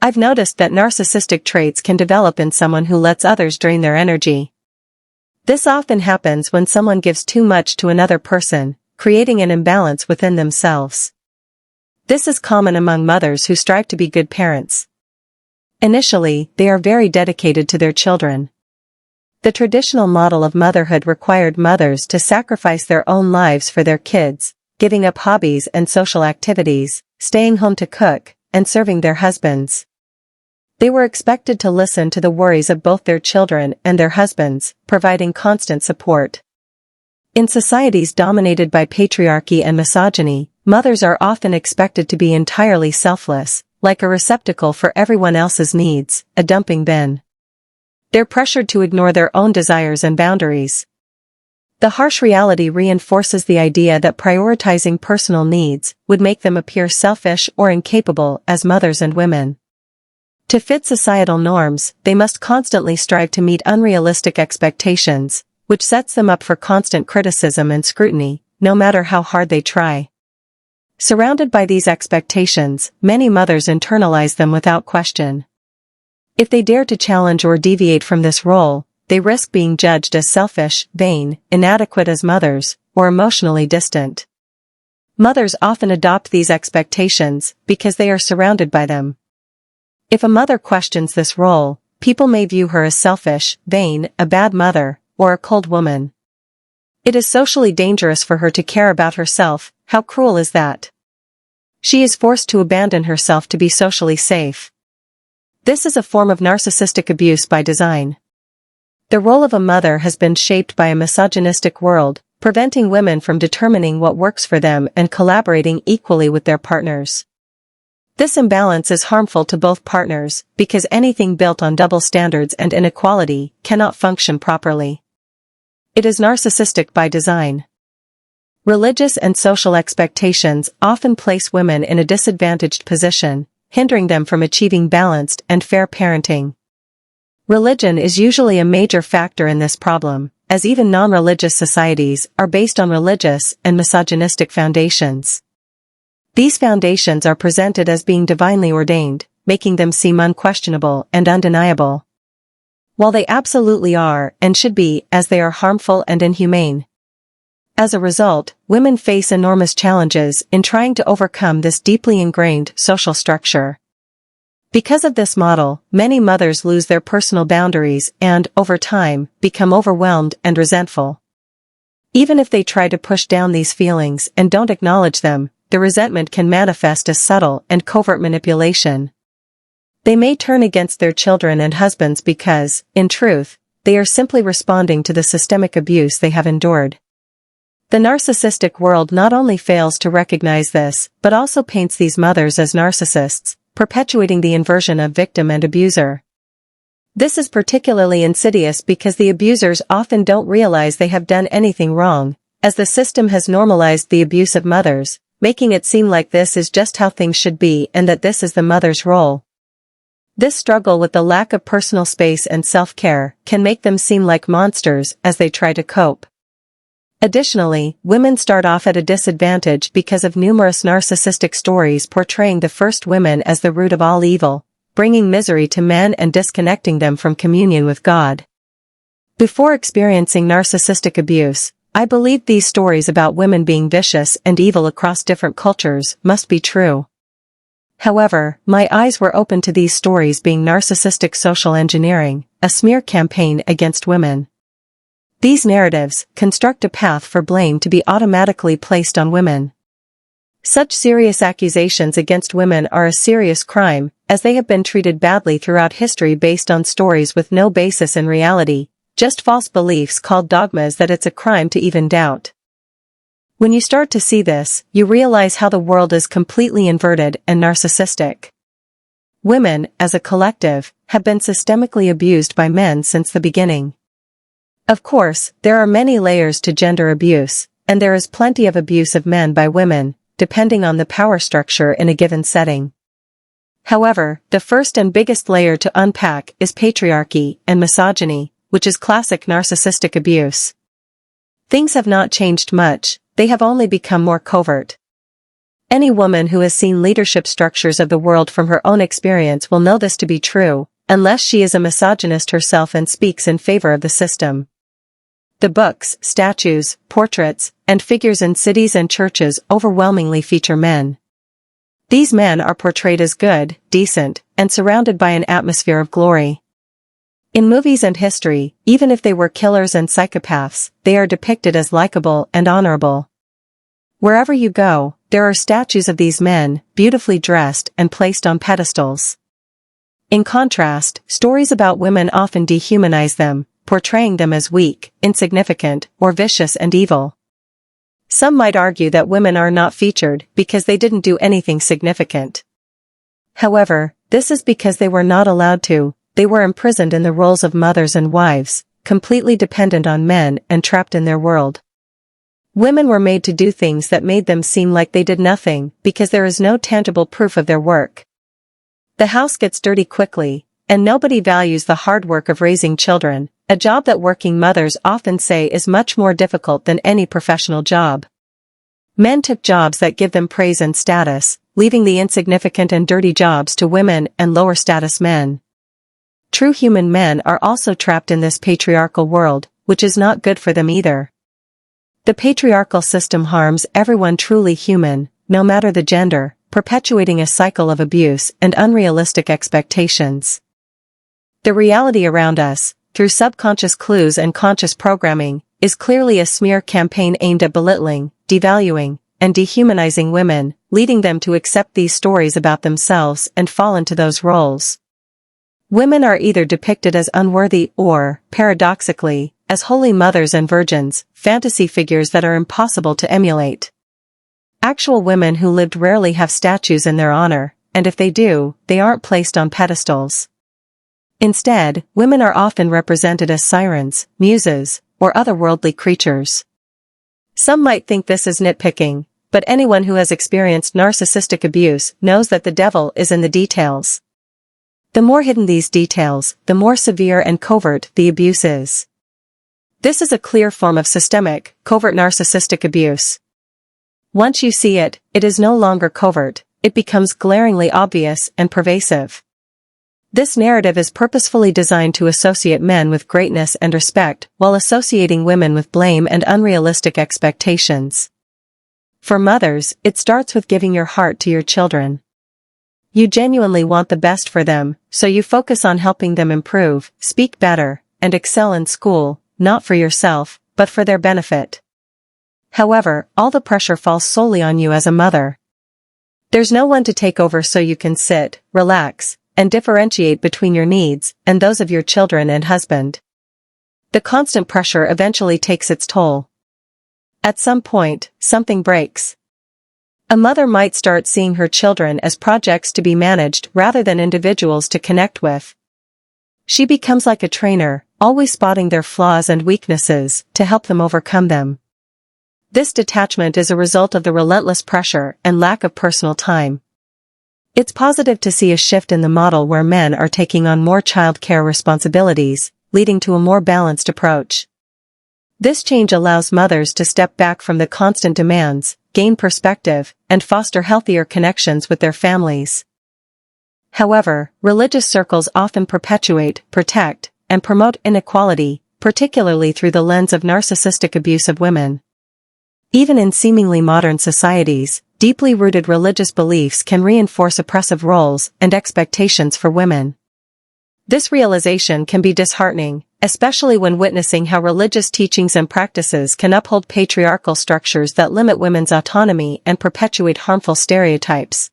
I've noticed that narcissistic traits can develop in someone who lets others drain their energy. This often happens when someone gives too much to another person, creating an imbalance within themselves. This is common among mothers who strive to be good parents. Initially, they are very dedicated to their children. The traditional model of motherhood required mothers to sacrifice their own lives for their kids, giving up hobbies and social activities, staying home to cook, and serving their husbands. They were expected to listen to the worries of both their children and their husbands, providing constant support. In societies dominated by patriarchy and misogyny, mothers are often expected to be entirely selfless, like a receptacle for everyone else's needs, a dumping bin. They're pressured to ignore their own desires and boundaries. The harsh reality reinforces the idea that prioritizing personal needs would make them appear selfish or incapable as mothers and women. To fit societal norms, they must constantly strive to meet unrealistic expectations, which sets them up for constant criticism and scrutiny, no matter how hard they try. Surrounded by these expectations, many mothers internalize them without question. If they dare to challenge or deviate from this role, they risk being judged as selfish, vain, inadequate as mothers, or emotionally distant. Mothers often adopt these expectations because they are surrounded by them. If a mother questions this role, people may view her as selfish, vain, a bad mother, or a cold woman. It is socially dangerous for her to care about herself. How cruel is that? She is forced to abandon herself to be socially safe. This is a form of narcissistic abuse by design. The role of a mother has been shaped by a misogynistic world, preventing women from determining what works for them and collaborating equally with their partners. This imbalance is harmful to both partners because anything built on double standards and inequality cannot function properly. It is narcissistic by design. Religious and social expectations often place women in a disadvantaged position, hindering them from achieving balanced and fair parenting. Religion is usually a major factor in this problem, as even non-religious societies are based on religious and misogynistic foundations. These foundations are presented as being divinely ordained, making them seem unquestionable and undeniable. While they absolutely are and should be, as they are harmful and inhumane. As a result, women face enormous challenges in trying to overcome this deeply ingrained social structure. Because of this model, many mothers lose their personal boundaries and, over time, become overwhelmed and resentful. Even if they try to push down these feelings and don't acknowledge them, the resentment can manifest as subtle and covert manipulation. They may turn against their children and husbands because, in truth, they are simply responding to the systemic abuse they have endured. The narcissistic world not only fails to recognize this, but also paints these mothers as narcissists, perpetuating the inversion of victim and abuser. This is particularly insidious because the abusers often don't realize they have done anything wrong, as the system has normalized the abuse of mothers, making it seem like this is just how things should be and that this is the mother's role. This struggle with the lack of personal space and self-care can make them seem like monsters as they try to cope. Additionally, women start off at a disadvantage because of numerous narcissistic stories portraying the first women as the root of all evil, bringing misery to men and disconnecting them from communion with God. Before experiencing narcissistic abuse, I believed these stories about women being vicious and evil across different cultures must be true. However, my eyes were open to these stories being narcissistic social engineering, a smear campaign against women. These narratives construct a path for blame to be automatically placed on women. Such serious accusations against women are a serious crime, as they have been treated badly throughout history based on stories with no basis in reality, just false beliefs called dogmas that it's a crime to even doubt. When you start to see this, you realize how the world is completely inverted and narcissistic. Women, as a collective, have been systemically abused by men since the beginning. Of course, there are many layers to gender abuse, and there is plenty of abuse of men by women, depending on the power structure in a given setting. However, the first and biggest layer to unpack is patriarchy and misogyny, which is classic narcissistic abuse. Things have not changed much, they have only become more covert. Any woman who has seen leadership structures of the world from her own experience will know this to be true, unless she is a misogynist herself and speaks in favor of the system. The books, statues, portraits, and figures in cities and churches overwhelmingly feature men. These men are portrayed as good, decent, and surrounded by an atmosphere of glory. In movies and history, even if they were killers and psychopaths, they are depicted as likable and honorable. Wherever you go, there are statues of these men, beautifully dressed and placed on pedestals. In contrast, stories about women often dehumanize them, portraying them as weak, insignificant, or vicious and evil. Some might argue that women are not featured because they didn't do anything significant. However, this is because they were not allowed to. They were imprisoned in the roles of mothers and wives, completely dependent on men and trapped in their world. Women were made to do things that made them seem like they did nothing because there is no tangible proof of their work. The house gets dirty quickly, and nobody values the hard work of raising children, a job that working mothers often say is much more difficult than any professional job. Men took jobs that give them praise and status, leaving the insignificant and dirty jobs to women and lower status men. True human men are also trapped in this patriarchal world, which is not good for them either. The patriarchal system harms everyone truly human, no matter the gender, perpetuating a cycle of abuse and unrealistic expectations. The reality around us, through subconscious clues and conscious programming, is clearly a smear campaign aimed at belittling, devaluing, and dehumanizing women, leading them to accept these stories about themselves and fall into those roles. Women are either depicted as unworthy or, paradoxically, as holy mothers and virgins, fantasy figures that are impossible to emulate. Actual women who lived rarely have statues in their honor, and if they do, they aren't placed on pedestals. Instead, women are often represented as sirens, muses, or otherworldly creatures. Some might think this is nitpicking, but anyone who has experienced narcissistic abuse knows that the devil is in the details. The more hidden these details, the more severe and covert the abuse is. This is a clear form of systemic, covert narcissistic abuse. Once you see it, it is no longer covert, it becomes glaringly obvious and pervasive. This narrative is purposefully designed to associate men with greatness and respect, while associating women with blame and unrealistic expectations. For mothers, it starts with giving your heart to your children. You genuinely want the best for them, so you focus on helping them improve, speak better, and excel in school, not for yourself, but for their benefit. However, all the pressure falls solely on you as a mother. There's no one to take over so you can sit, relax, and differentiate between your needs and those of your children and husband. The constant pressure eventually takes its toll. At some point, something breaks. A mother might start seeing her children as projects to be managed rather than individuals to connect with. She becomes like a trainer, always spotting their flaws and weaknesses to help them overcome them. This detachment is a result of the relentless pressure and lack of personal time. It's positive to see a shift in the model where men are taking on more child care responsibilities, leading to a more balanced approach. This change allows mothers to step back from the constant demands, gain perspective, and foster healthier connections with their families. However, religious circles often perpetuate, protect, and promote inequality, particularly through the lens of narcissistic abuse of women. Even in seemingly modern societies, deeply rooted religious beliefs can reinforce oppressive roles and expectations for women. This realization can be disheartening, especially when witnessing how religious teachings and practices can uphold patriarchal structures that limit women's autonomy and perpetuate harmful stereotypes.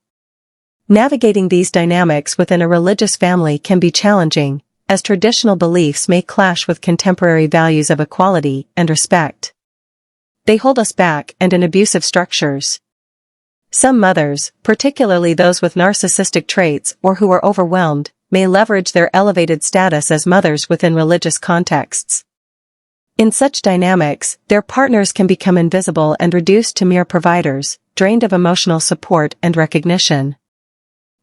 Navigating these dynamics within a religious family can be challenging, as traditional beliefs may clash with contemporary values of equality and respect. They hold us back and in abusive structures. Some mothers, particularly those with narcissistic traits or who are overwhelmed, may leverage their elevated status as mothers within religious contexts. In such dynamics, their partners can become invisible and reduced to mere providers, drained of emotional support and recognition.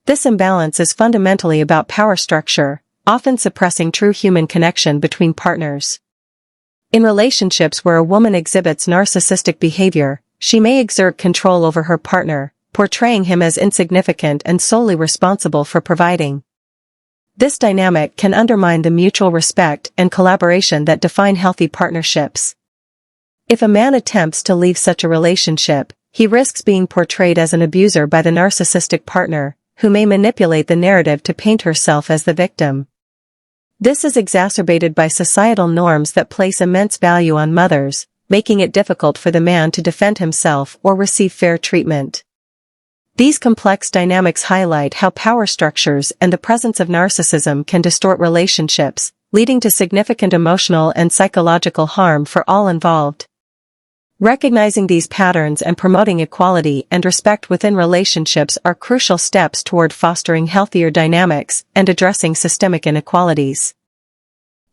This imbalance is fundamentally about power structure, often suppressing true human connection between partners. In relationships where a woman exhibits narcissistic behavior, she may exert control over her partner, portraying him as insignificant and solely responsible for providing. This dynamic can undermine the mutual respect and collaboration that define healthy partnerships. If a man attempts to leave such a relationship, he risks being portrayed as an abuser by the narcissistic partner, who may manipulate the narrative to paint herself as the victim. This is exacerbated by societal norms that place immense value on mothers, making it difficult for the man to defend himself or receive fair treatment. These complex dynamics highlight how power structures and the presence of narcissism can distort relationships, leading to significant emotional and psychological harm for all involved. Recognizing these patterns and promoting equality and respect within relationships are crucial steps toward fostering healthier dynamics and addressing systemic inequalities.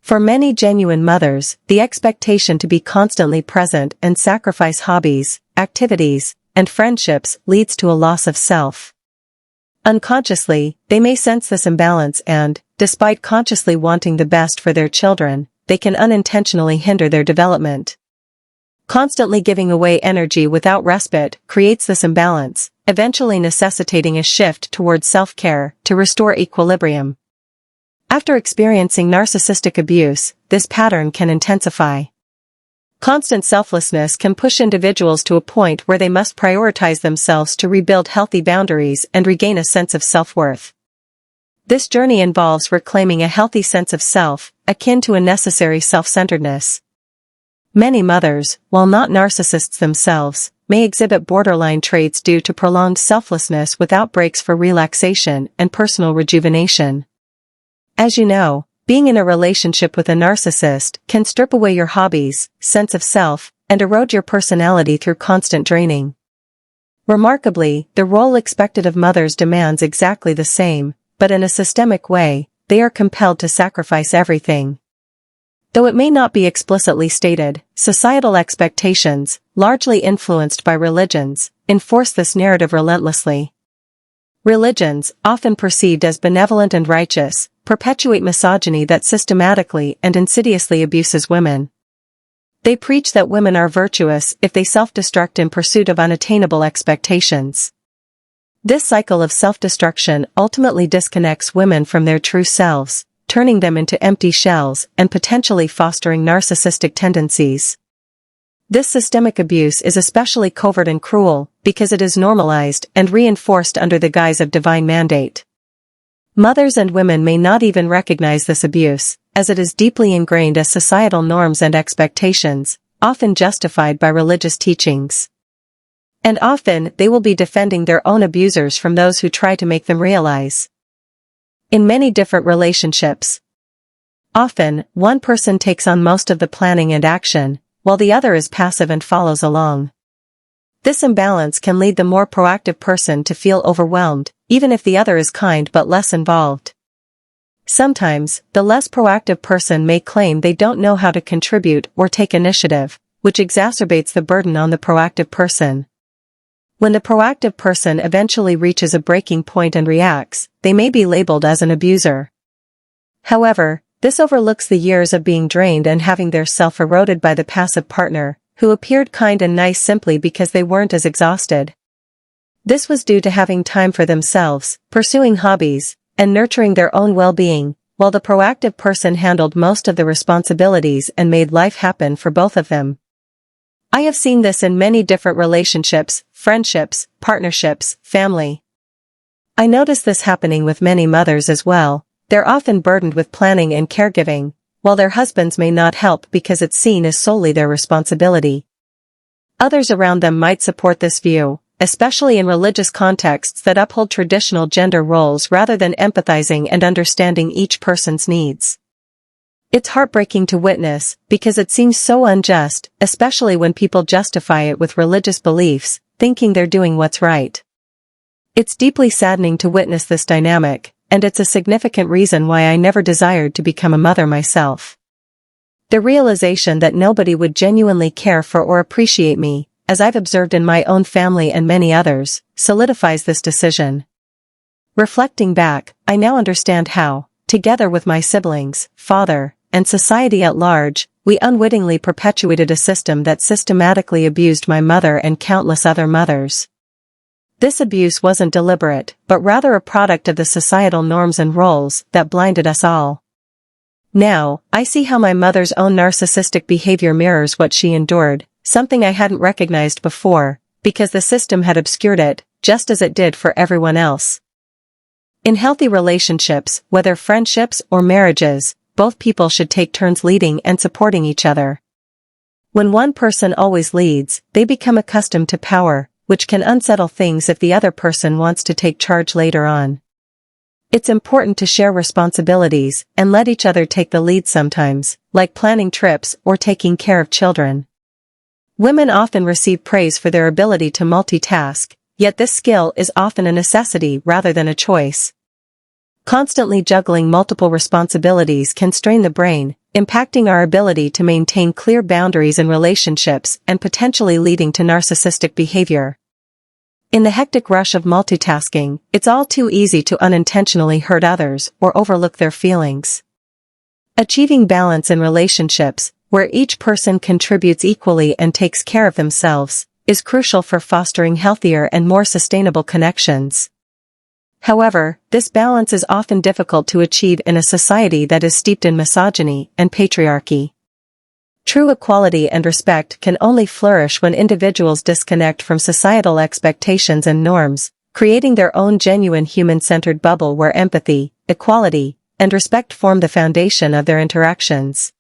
For many genuine mothers, the expectation to be constantly present and sacrifice hobbies, activities, and friendships leads to a loss of self. Unconsciously, they may sense this imbalance and, despite consciously wanting the best for their children, they can unintentionally hinder their development. Constantly giving away energy without respite creates this imbalance, eventually necessitating a shift towards self-care to restore equilibrium. After experiencing narcissistic abuse, this pattern can intensify. Constant selflessness can push individuals to a point where they must prioritize themselves to rebuild healthy boundaries and regain a sense of self-worth. This journey involves reclaiming a healthy sense of self, akin to a necessary self-centeredness. Many mothers, while not narcissists themselves, may exhibit borderline traits due to prolonged selflessness without breaks for relaxation and personal rejuvenation. As you know, being in a relationship with a narcissist can strip away your hobbies, sense of self, and erode your personality through constant draining. Remarkably, the role expected of mothers demands exactly the same, but in a systemic way, they are compelled to sacrifice everything. Though it may not be explicitly stated, societal expectations, largely influenced by religions, enforce this narrative relentlessly. Religions, often perceived as benevolent and righteous, perpetuate misogyny that systematically and insidiously abuses women. They preach that women are virtuous if they self-destruct in pursuit of unattainable expectations. This cycle of self-destruction ultimately disconnects women from their true selves, turning them into empty shells and potentially fostering narcissistic tendencies. This systemic abuse is especially covert and cruel because it is normalized and reinforced under the guise of divine mandate. Mothers and women may not even recognize this abuse, as it is deeply ingrained as societal norms and expectations, often justified by religious teachings. And often they will be defending their own abusers from those who try to make them realize. In many different relationships, often, one person takes on most of the planning and action, while the other is passive and follows along. This imbalance can lead the more proactive person to feel overwhelmed, even if the other is kind but less involved. Sometimes, the less proactive person may claim they don't know how to contribute or take initiative, which exacerbates the burden on the proactive person. When the proactive person eventually reaches a breaking point and reacts, they may be labeled as an abuser. However, this overlooks the years of being drained and having their self eroded by the passive partner, who appeared kind and nice simply because they weren't as exhausted. This was due to having time for themselves, pursuing hobbies, and nurturing their own well-being, while the proactive person handled most of the responsibilities and made life happen for both of them. I have seen this in many different relationships, friendships, partnerships, family. I notice this happening with many mothers as well. They're often burdened with planning and caregiving, while their husbands may not help because it's seen as solely their responsibility. Others around them might support this view, especially in religious contexts that uphold traditional gender roles rather than empathizing and understanding each person's needs. It's heartbreaking to witness, because it seems so unjust, especially when people justify it with religious beliefs, thinking they're doing what's right. It's deeply saddening to witness this dynamic, and it's a significant reason why I never desired to become a mother myself. The realization that nobody would genuinely care for or appreciate me, as I've observed in my own family and many others, solidifies this decision. Reflecting back, I now understand how, together with my siblings, father, and society at large, we unwittingly perpetuated a system that systematically abused my mother and countless other mothers. This abuse wasn't deliberate, but rather a product of the societal norms and roles that blinded us all. Now, I see how my mother's own narcissistic behavior mirrors what she endured, something I hadn't recognized before, because the system had obscured it, just as it did for everyone else. In healthy relationships, whether friendships or marriages, both people should take turns leading and supporting each other. When one person always leads, they become accustomed to power, which can unsettle things if the other person wants to take charge later on. It's important to share responsibilities and let each other take the lead sometimes, like planning trips or taking care of children. Women often receive praise for their ability to multitask, yet this skill is often a necessity rather than a choice. Constantly juggling multiple responsibilities can strain the brain, impacting our ability to maintain clear boundaries in relationships and potentially leading to narcissistic behavior. In the hectic rush of multitasking, it's all too easy to unintentionally hurt others or overlook their feelings. Achieving balance in relationships, where each person contributes equally and takes care of themselves, is crucial for fostering healthier and more sustainable connections. However, this balance is often difficult to achieve in a society that is steeped in misogyny and patriarchy. True equality and respect can only flourish when individuals disconnect from societal expectations and norms, creating their own genuine human-centered bubble where empathy, equality, and respect form the foundation of their interactions.